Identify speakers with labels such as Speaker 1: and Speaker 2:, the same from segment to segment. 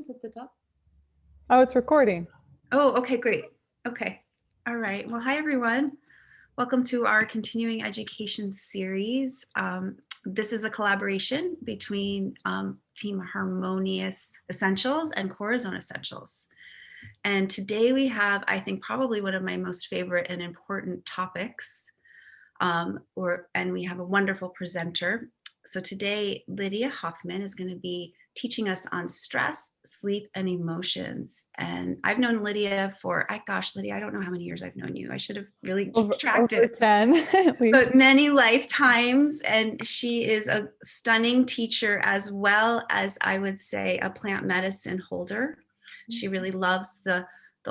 Speaker 1: Is it the top?
Speaker 2: Oh, it's recording.
Speaker 1: Oh, okay, great. Okay. All right. Well, hi, everyone. Welcome to our continuing education series. This is a collaboration between Team Harmonious Essentials and Corazon Essentials. And today we have, I think, probably one of my most favorite and important topics. And we have a wonderful presenter. So today, Lydia Hoffman is going to be teaching us on stress, sleep, and emotions. And I've known Lydia for, Lydia, I don't know how many years I've known you. I should have really tracked
Speaker 2: Over
Speaker 1: it,
Speaker 2: 10 at least.
Speaker 1: but many lifetimes. And she is a stunning teacher, as well as, I would say, a plant medicine holder. She really loves the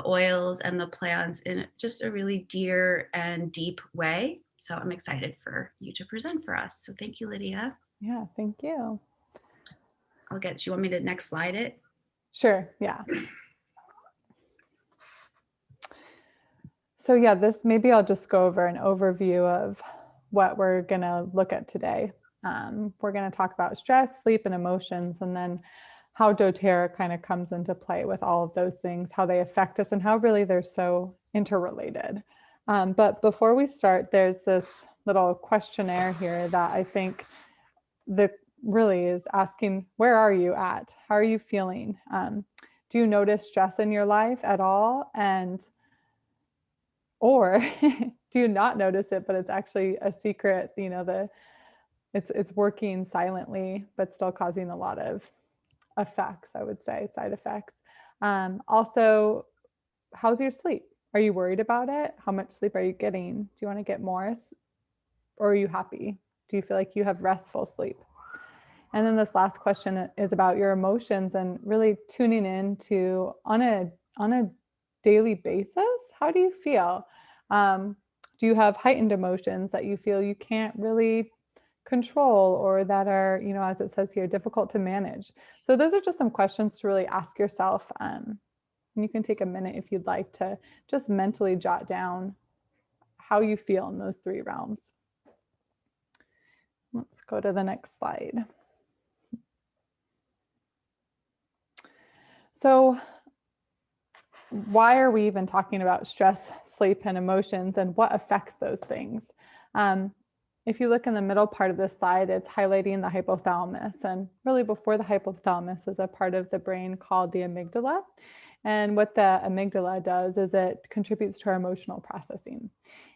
Speaker 1: oils and the plants in just a really dear and deep way. So I'm excited for you to present for us. So thank you, Lydia.
Speaker 2: Yeah, thank you.
Speaker 1: You want me to next slide it?
Speaker 2: Sure, yeah. So yeah, maybe I'll just go over an overview of what we're gonna look at today. We're gonna talk about stress, sleep, and emotions, and then how doTERRA kind of comes into play with all of those things, how they affect us, and how really they're so interrelated. But before we start, there's this little questionnaire here that I think really is asking, where are you at? How are you feeling? Do you notice stress in your life at all? Or do you not notice it, but it's actually a secret, it's working silently, but still causing a lot of effects, I would say, side effects. Also, how's your sleep? Are you worried about it? How much sleep are you getting? Do you want to get more? Or are you happy? Do you feel like you have restful sleep? And then this last question is about your emotions and really tuning in to on a daily basis. How do you feel? Do you have heightened emotions that you feel you can't really control, or that are, as it says here, difficult to manage? So those are just some questions to really ask yourself. And you can take a minute if you'd like to just mentally jot down how you feel in those three realms. Let's go to the next slide. So why are we even talking about stress, sleep, and emotions, and what affects those things? If you look in the middle part of this slide, it's highlighting the hypothalamus. And really before the hypothalamus is a part of the brain called the amygdala. And what the amygdala does is it contributes to our emotional processing.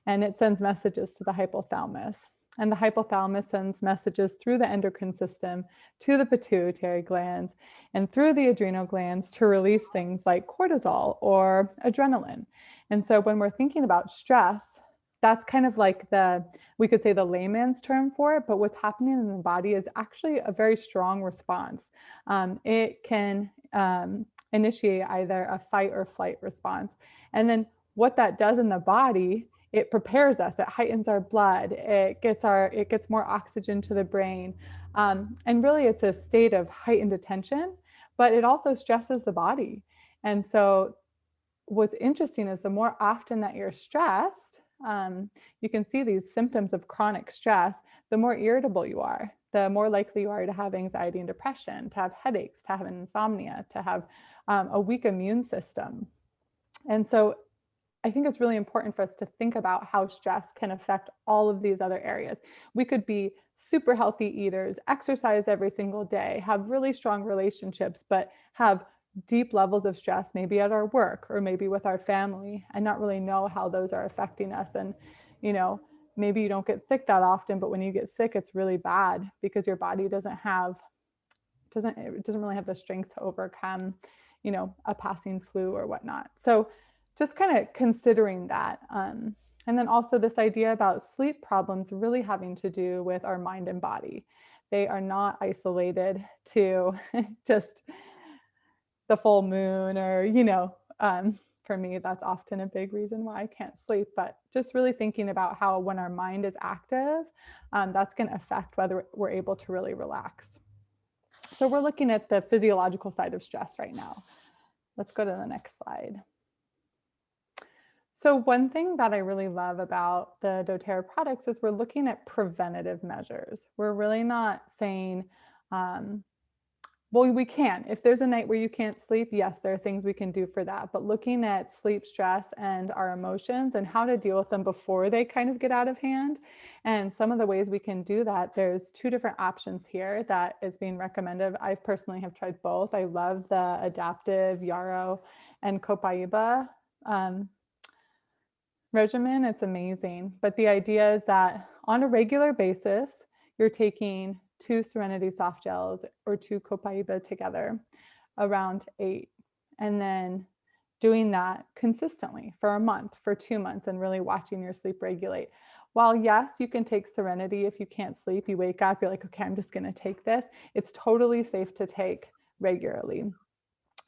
Speaker 2: And it sends messages to the hypothalamus. And the hypothalamus sends messages through the endocrine system to the pituitary glands and through the adrenal glands to release things like cortisol or adrenaline. And so when we're thinking about stress, that's kind of like we could say the layman's term for it, but what's happening in the body is actually a very strong response. It can initiate either a fight or flight response. And then what that does in the body, it prepares us, it heightens our blood, it gets more oxygen to the brain. And really it's a state of heightened attention, but it also stresses the body. And so what's interesting is the more often that you're stressed, you can see these symptoms of chronic stress, the more irritable you are, the more likely you are to have anxiety and depression, to have headaches, to have insomnia, to have a weak immune system. And so I think it's really important for us to think about how stress can affect all of these other areas. We could be super healthy eaters, exercise every single day, have really strong relationships, but have deep levels of stress, maybe at our work or maybe with our family, and not really know how those are affecting us. And, maybe you don't get sick that often, but when you get sick, it's really bad because your body doesn't really have the strength to overcome, a passing flu or whatnot. So just kind of considering that. And then also this idea about sleep problems really having to do with our mind and body. They are not isolated to just the full moon or, for me, that's often a big reason why I can't sleep, but just really thinking about how when our mind is active, that's going to affect whether we're able to really relax. So we're looking at the physiological side of stress right now. Let's go to the next slide. So one thing that I really love about the doTERRA products is we're what Well, we can. If there's a night where you can't sleep, yes, there are things we can do for that. But looking at sleep stress and our emotions and how to deal with them before they kind of get out of hand, and some of the ways we can do that, there's two different options here that is being recommended. I personally have tried both. I love the adaptive yarrow and copaiba um, regimen. It's amazing. But the idea is that on a regular basis, you're taking 2 Serenity soft gels or 2 Copaiba together around 8. And then doing that consistently for a month, for 2 months, and really watching your sleep regulate. While yes, you can take Serenity if you can't sleep, you wake up, you're like, okay, I'm just going to take this. It's totally safe to take regularly.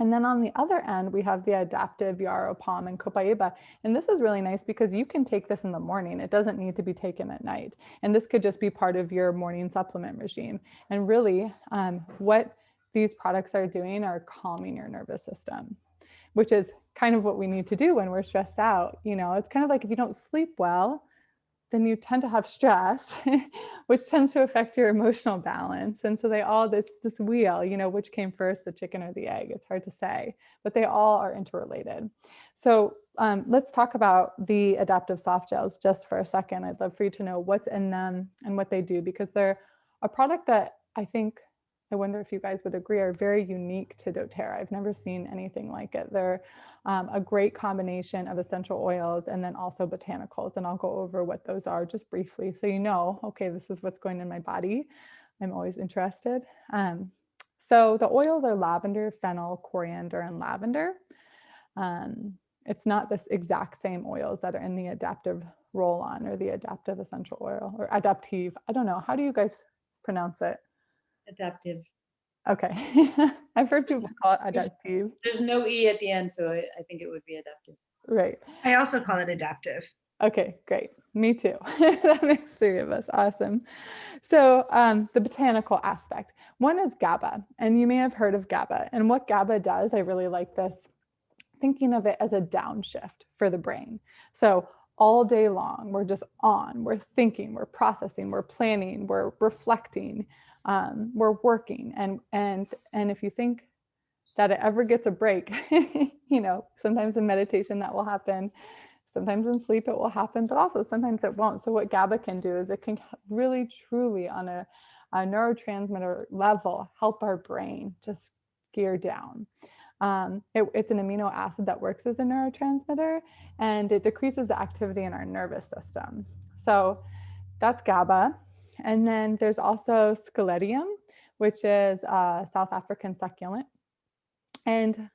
Speaker 2: And then on the other end, we have the adaptive yarrow palm and copaiba. And this is really nice because you can take this in the morning. It doesn't need to be taken at night. And this could just be part of your morning supplement regime. And really, what these products are doing are calming your nervous system, which is kind of what we need to do when we're stressed out. You know, it's kind of like if you don't sleep well, then you tend to have stress, which tends to affect your emotional balance. And so they all, this wheel, you know, which came first, the chicken or the egg? It's hard to say, but they all are interrelated. So let's talk about the adaptive soft gels just for a second. I'd love for you to know what's in them and what they do, because they're a product that I think, I wonder if you guys would agree, are very unique to doTERRA. I've never seen anything like it. They're a great combination of essential oils and then also botanicals. And I'll go over what those are just briefly so you know, okay, this is what's going in my body. I'm always interested. So the oils are lavender, fennel, coriander, and lavender. It's not this exact same oils that are in the adaptive roll-on or the adaptive essential oil or adaptive. I don't know. How do you guys pronounce it?
Speaker 3: Adaptive.
Speaker 2: Okay. I've heard people call it adaptive.
Speaker 3: There's no E at the end, so I think it would be adaptive.
Speaker 2: Right.
Speaker 1: I also call it adaptive.
Speaker 2: Okay, great. Me too. That makes 3 of us. Awesome. So the botanical aspect. One is GABA, and you may have heard of GABA. And what GABA does, I really like this, thinking of it as a downshift for the brain. So all day long, we're just on, we're thinking, we're processing, we're planning, we're reflecting, we're working. And if you think that it ever gets a break, you know, sometimes in meditation that will happen. Sometimes in sleep it will happen, but also sometimes it won't. So what GABA can do is it can really, truly on a neurotransmitter level, help our brain just gear down. It's an amino acid that works as a neurotransmitter, and it decreases the activity in our nervous system. So that's GABA. And then there's also scaledium, which is a South African succulent. And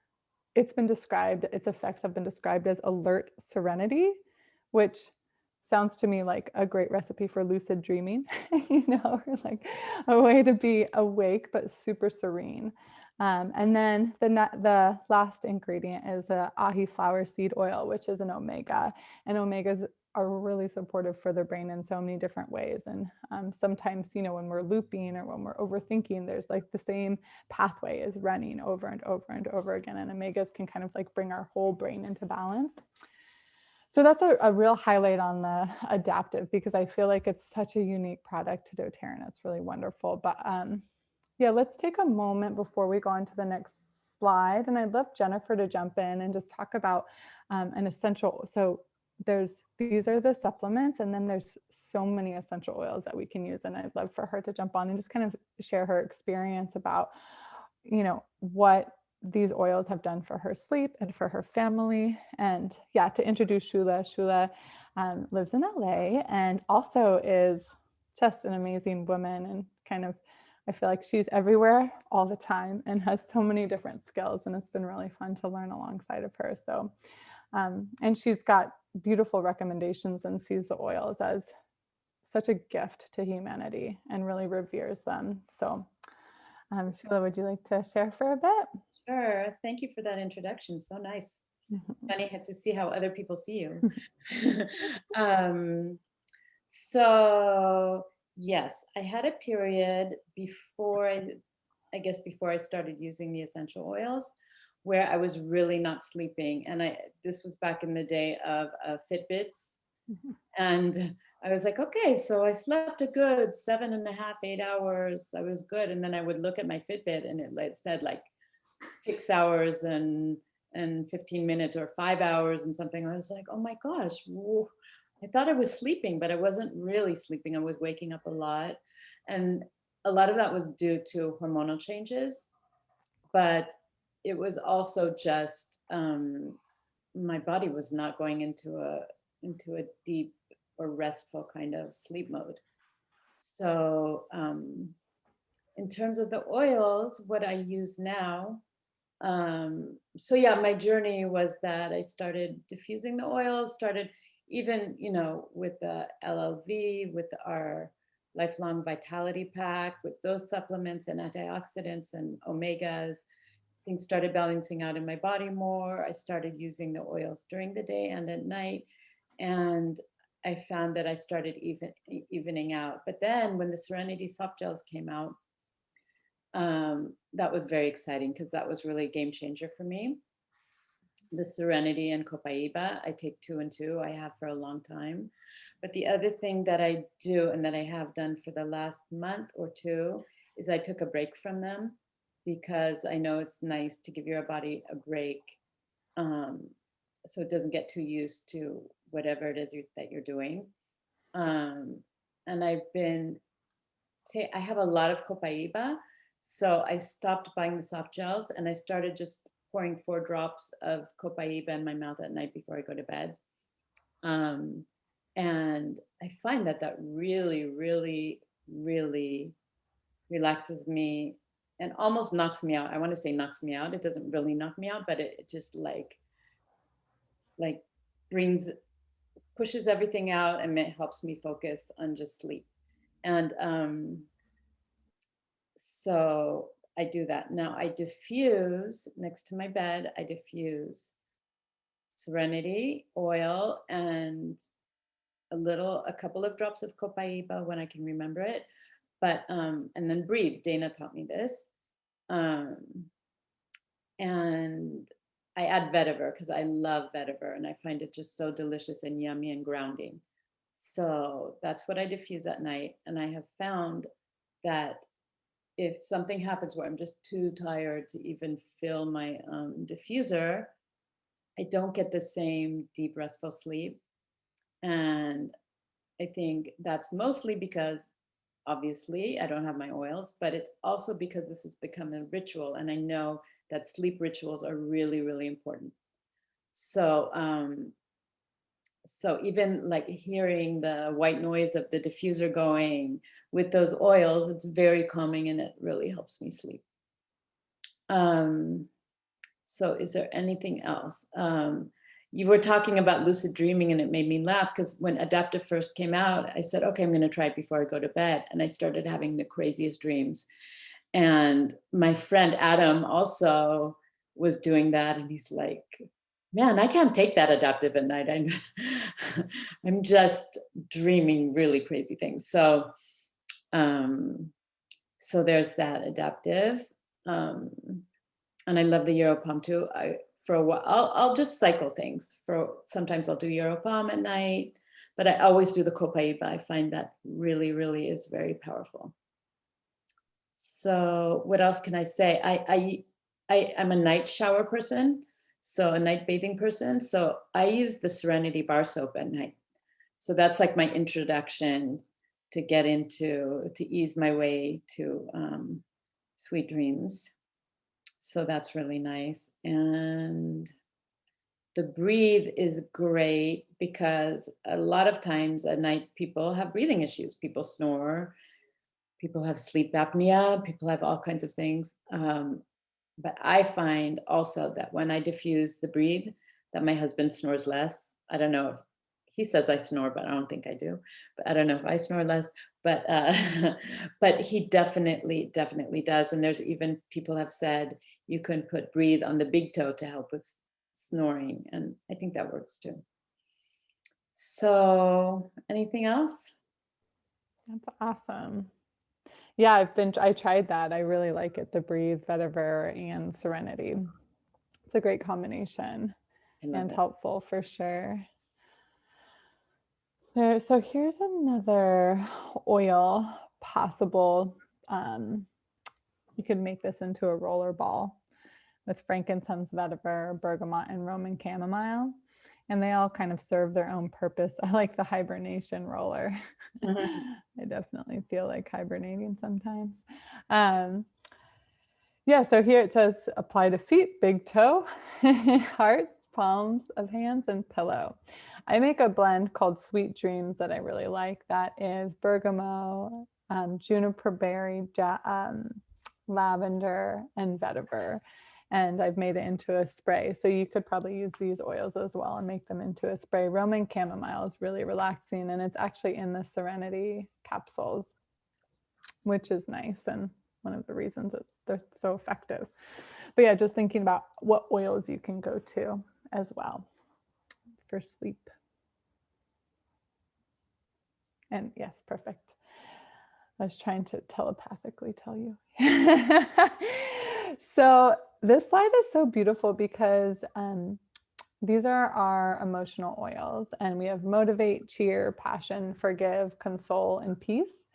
Speaker 2: it's been described, its effects have been described as alert serenity, which sounds to me like a great recipe for lucid dreaming, you know, or like a way to be awake but super serene. And then the last ingredient is ahi flower seed oil, which is an omega. And omegas are really supportive for the brain in so many different ways. And sometimes, you know, when we're looping or when we're overthinking, there's like the same pathway is running over and over and over again. And omegas can kind of like bring our whole brain into balance. So that's a real highlight on the adaptive, because I feel like it's such a unique product to doTERRA, and it's really wonderful. But yeah, let's take a moment before we go on to the next slide. And I'd love Jennifer to jump in and just talk about an essential. So these are the supplements, and then there's so many essential oils that we can use. And I'd love for her to jump on and just kind of share her experience about, you know, what these oils have done for her sleep and for her family. And yeah, to introduce Shula. Shula lives in LA and also is just an amazing woman, and kind of, I feel like she's everywhere all the time and has so many different skills, and it's been really fun to learn alongside of her. So, and she's got beautiful recommendations and sees the oils as such a gift to humanity and really reveres them. So Sheila, would you like to share for a bit?
Speaker 3: Sure. Thank you for that introduction. So nice. Funny to see how other people see you. So yes, I had a period before before I started using the essential oils, where I was really not sleeping, and this was back in the day of Fitbits and I was like, okay, so I slept a good 7.5, 8 hours. I was good. And then I would look at my Fitbit and it like said like 6 hours and 15 minutes or 5 hours and something. I was like, oh my gosh, whoa. I thought I was sleeping, but I wasn't really sleeping. I was waking up a lot. And a lot of that was due to hormonal changes, but it was also just my body was not going into a deep or restful kind of sleep mode. So in terms of the oils, what I use now, so yeah, my journey was that I started diffusing the oils, started even, with the LLV, with our lifelong vitality pack, with those supplements and antioxidants and omegas. Things started balancing out in my body more. I started using the oils during the day and at night. And I found that I started evening out. But then when the Serenity soft gels came out, that was very exciting because that was really a game changer for me. The Serenity and Copaiba, I take 2 and 2. I have for a long time. But the other thing that I do and that I have done for the last month or two is I took a break from them because I know it's nice to give your body a break, um, so it doesn't get too used to whatever it is that you're doing. Um, and I have a lot of Copaiba, so I stopped buying the soft gels and I started just pouring 4 drops of Copaiba in my mouth at night before I go to bed. Um, and I find that that really, really, really relaxes me and almost knocks me out. I want to say knocks me out. It doesn't really knock me out, but it just like brings pushes everything out and it helps me focus on just sleep. And so I do that. Now I diffuse next to my bed, I diffuse Serenity oil and a couple of drops of Copaiba when I can remember it. But and then breathe. Dana taught me this. Um, and I add vetiver because I love vetiver and I find it just so delicious and yummy and grounding. So that's what I diffuse at night. And I have found that if something happens where I'm just too tired to even fill my diffuser, I don't get the same deep, restful sleep. And I think that's mostly because obviously I don't have my oils, but it's also because this has become a ritual. And I know that sleep rituals are really, really important. So, so even like hearing the white noise of the diffuser going with those oils, it's very calming and it really helps me sleep. Um, so is there anything else? You were talking about lucid dreaming and it made me laugh because when Adaptive first came out, I said, okay, I'm going to try it before I go to bed. And I started having the craziest dreams. And my friend Adam also was doing that. And he's like, man, I can't take that Adaptive at night. I'm just dreaming really crazy things. Um, so there's that Adaptive. Um, and I love the Europalm too. For a while, I'll just cycle things. Sometimes I'll do Europalm at night, but I always do the Copaiba. I find that really, really is very powerful. So what else can I say? I'm a night shower person, so a night bathing person. So I use the Serenity bar soap at night. So that's like my introduction to ease my way to sweet dreams. So that's really nice. And the breathe is great because a lot of times at night people have breathing issues. People snore, people have sleep apnea, people have all kinds of things. But I find also that when I diffuse the breathe, that my husband snores less. I don't know if he says I snore, but I don't think I do. But I don't know if I snore less. But but he definitely, definitely does. And there's even people have said you can put breathe on the big toe to help with snoring, and I think that works too. So, anything else?
Speaker 2: That's awesome. Yeah, I tried that. I really like it. The Breathe, Vetiver, and Serenity. It's a great combination
Speaker 3: I love
Speaker 2: and
Speaker 3: it.
Speaker 2: helpful for sure. So here's another oil possible. You could make this into a roller ball with frankincense, vetiver, bergamot, and Roman chamomile. And they all kind of serve their own purpose. I like the hibernation roller. I definitely feel like hibernating sometimes. Yeah, so here it says apply to feet, big toe, heart, palms of hands, and pillow. I make a blend called Sweet Dreams that I really like. That is bergamot, juniper berry, lavender, and vetiver. And I've made it into a spray. So you could probably use these oils as well and make them into a spray. Roman chamomile is really relaxing, and it's actually in the Serenity capsules, which is nice. And one of the reasons they're so effective. But yeah, just thinking about what oils you can go to as well for sleep. And yes, perfect. I was trying to telepathically tell you. So this slide is so beautiful because these are our emotional oils, and we have motivate, cheer, passion, forgive, console, and peace.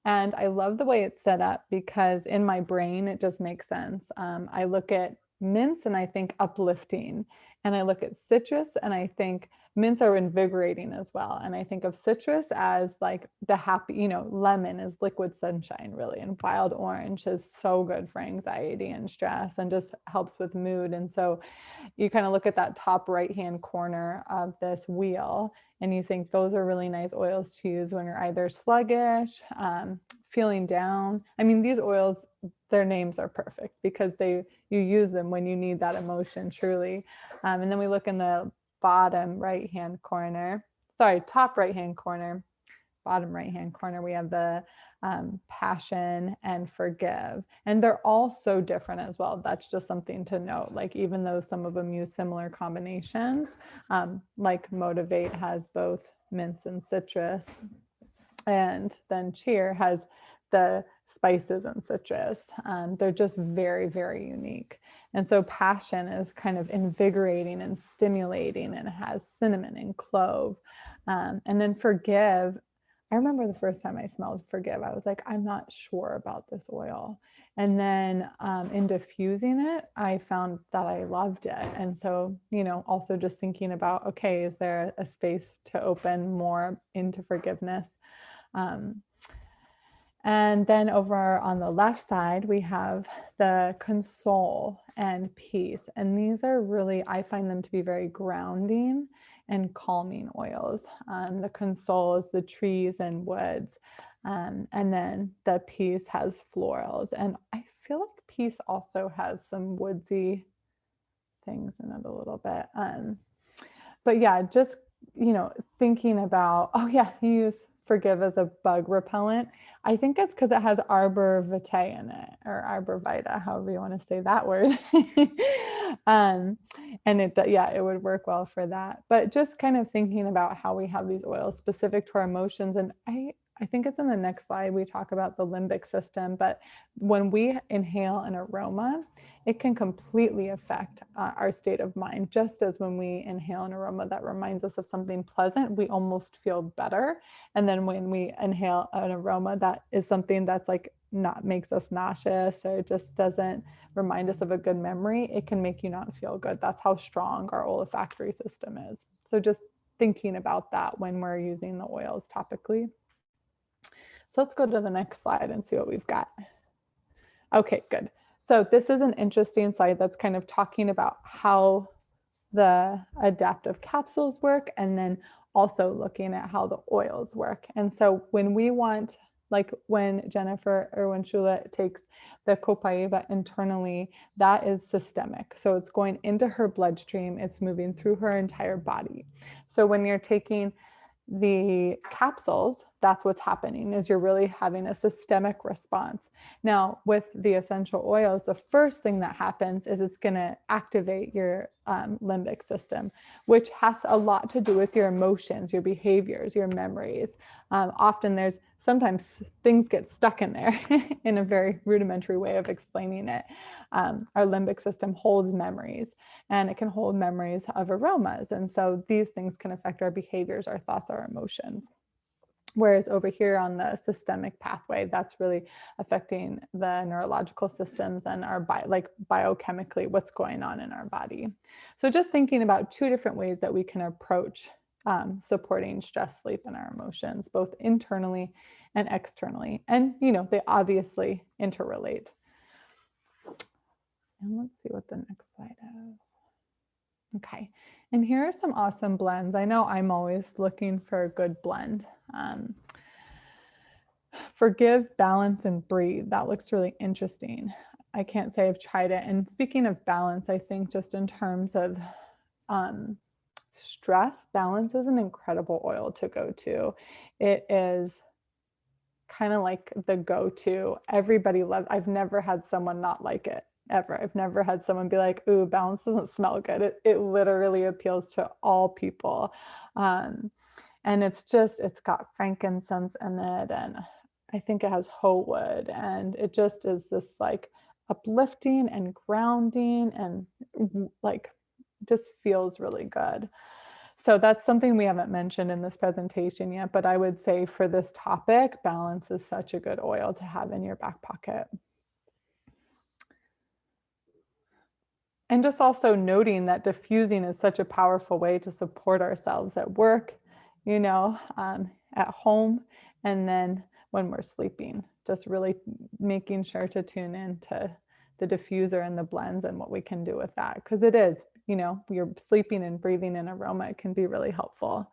Speaker 2: And I love the way it's set up because in my brain, it just makes sense. I look at mints and I think uplifting, and I look at citrus and I think mints are invigorating as well. And I think of citrus as like the happy, lemon is liquid sunshine really. And wild orange is so good for anxiety and stress and just helps with mood. And so you kind of look at that top right-hand corner of this wheel and you think those are really nice oils to use when you're either sluggish, feeling down. I mean, these oils, their names are perfect because you use them when you need that emotion truly. And then we look in the bottom right-hand corner, top right-hand corner, bottom right-hand corner, we have the passion and forgive. And they're all so different as well. That's just something to note. Like, even though some of them use similar combinations, like motivate has both mints and citrus, and then cheer has the spices and citrus. They're just very, very unique. And so passion is kind of invigorating and stimulating, and it has cinnamon and clove. And then forgive, I remember the first time I smelled forgive, I was like, I'm not sure about this oil. And then in diffusing it, I found that I loved it. And so, also just thinking about, okay, is there a space to open more into forgiveness? And then over on the left side, we have the console and peace. And these are really, I find them to be very grounding and calming oils. The console is the trees and woods. And then the peace has florals. And I feel like peace also has some woodsy things in it a little bit. But yeah, just, thinking about, oh yeah, you use forgive as a bug repellent. I think it's because it has arbor vitae in it, or arbor vitae, however you want to say that word. And it would work well for that. But just kind of thinking about how we have these oils specific to our emotions. And I think it's in the next slide, we talk about the limbic system, but when we inhale an aroma, it can completely affect our state of mind. Just as when we inhale an aroma that reminds us of something pleasant, we almost feel better. And then when we inhale an aroma that is something that's like makes us nauseous, or just doesn't remind us of a good memory, it can make you not feel good. That's how strong our olfactory system is. So just thinking about that when we're using the oils topically. So let's go to the next slide and see what we've got. Okay, good. So this is an interesting slide that's kind of talking about how the adaptive capsules work, and then also looking at how the oils work. And so when we want, like when Jennifer or when Shula takes the copaiba internally, that is systemic. So it's going into her bloodstream, it's moving through her entire body. So when you're taking the capsules, that's what's happening, is you're really having a systemic response. Now, with the essential oils, the first thing that happens is it's going to activate your limbic system, which has a lot to do with your emotions, your behaviors, your memories. Often there's sometimes things get stuck in there in a very rudimentary way of explaining it. Our limbic system holds memories, and it can hold memories of aromas. And so these things can affect our behaviors, our thoughts, our emotions. Whereas over here on the systemic pathway, that's really affecting the neurological systems and our biochemically what's going on in our body. So just thinking about two different ways that we can approach supporting stress, sleep, and our emotions, both internally and externally. And, they obviously interrelate. And let's see what the next slide is. Okay, and here are some awesome blends. I know I'm always looking for a good blend. Forgive, balance, and breathe. That looks really interesting. I can't say I've tried it. And speaking of balance, I think just in terms of stress, balance is an incredible oil to go to. It is kind of like the go-to. Everybody loves. I've never had someone not like it ever. I've never had someone be like, "Ooh, balance doesn't smell good." It literally appeals to all people. And it's got frankincense in it, and I think it has hoe wood, and it just is this like uplifting and grounding and like just feels really good. So that's something we haven't mentioned in this presentation yet, but I would say for this topic, balance is such a good oil to have in your back pocket. And just also noting that diffusing is such a powerful way to support ourselves at work, at home, and then when we're sleeping, just really making sure to tune in to the diffuser and the blends and what we can do with that. Because it is, you're sleeping and breathing in aroma, it can be really helpful.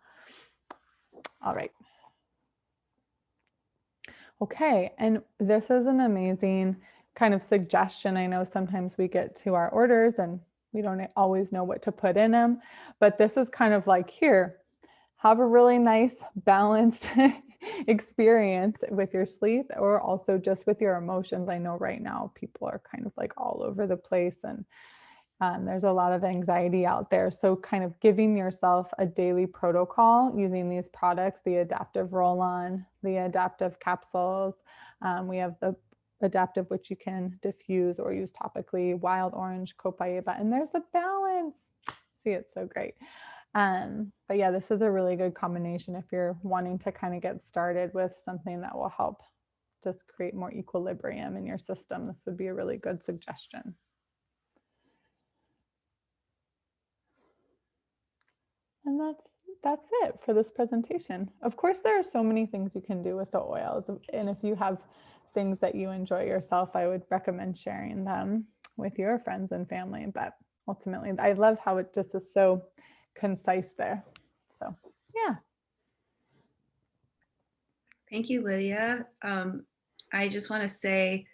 Speaker 2: All right. Okay, and this is an amazing kind of suggestion. I know sometimes we get to our orders and we don't always know what to put in them, but this is kind of like, here, have a really nice balanced experience with your sleep, or also just with your emotions. I know right now people are kind of like all over the place, and there's a lot of anxiety out there. So kind of giving yourself a daily protocol using these products, the adaptive roll-on, the adaptive capsules. We have the adaptive, which you can diffuse or use topically, wild orange, copaiba, and there's a balance. See, it's so great. But yeah, this is a really good combination if you're wanting to kind of get started with something that will help just create more equilibrium in your system. This would be a really good suggestion. And that's it for this presentation. Of course, there are so many things you can do with the oils. And if you have things that you enjoy yourself, I would recommend sharing them with your friends and family. But ultimately, I love how it just is so concise there. So, yeah.
Speaker 1: Thank you, Lydia. I just want to say